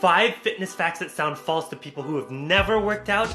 5 fitness facts that sound false to people who have never worked out,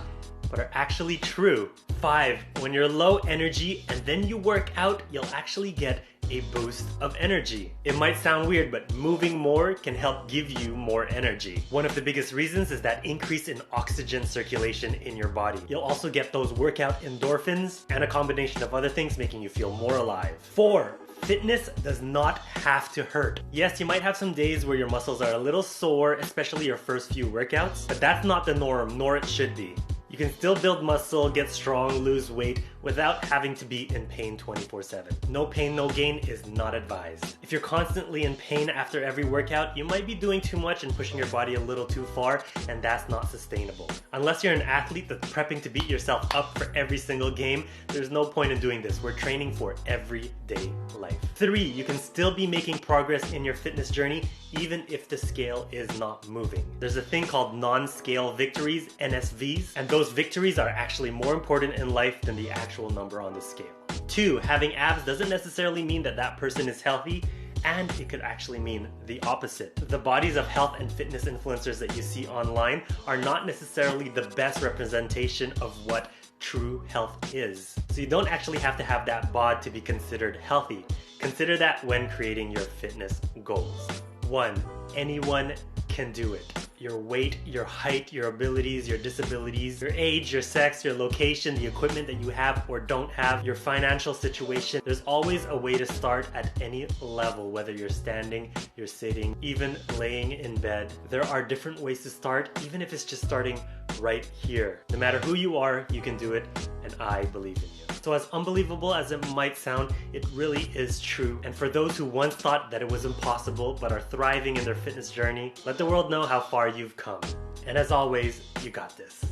but are actually true. 5. When you're low energy and then you work out, you'll actually get a boost of energy. It might sound weird, but moving more can help give you more energy. One of the biggest reasons is that increase in oxygen circulation in your body. You'll also get those workout endorphins and a combination of other things making you feel more alive. 4. Fitness does not have to hurt. Yes, you might have some days where your muscles are a little sore, especially your first few workouts, but that's not the norm, nor it should be. You can still build muscle, get strong, lose weight without having to be in pain 24/7. No pain, no gain is not advised. If you're constantly in pain after every workout, you might be doing too much and pushing your body a little too far, and that's not sustainable. Unless you're an athlete that's prepping to beat yourself up for every single game, there's no point in doing this. We're training for everyday life. 3. You can still be making progress in your fitness journey even if the scale is not moving. There's a thing called non-scale victories, NSVs, and those victories are actually more important in life than the actual number on the scale. 2. Having abs doesn't necessarily mean that that person is healthy, and it could actually mean the opposite. The bodies of health and fitness influencers that you see online are not necessarily the best representation of what true health is. So you don't actually have to have that bod to be considered healthy. Consider that when creating your fitness goals. 1. Anyone can do it. Your weight, your height, your abilities, your disabilities, your age, your sex, your location, the equipment that you have or don't have, your financial situation. There's always a way to start at any level, whether you're standing, you're sitting, even laying in bed. There are different ways to start, even if it's just starting right here. No matter who you are, you can do it, and I believe in you. So as unbelievable as it might sound, it really is true. And for those who once thought that it was impossible but are thriving in their fitness journey, let the world know how far you've come. And as always, you got this.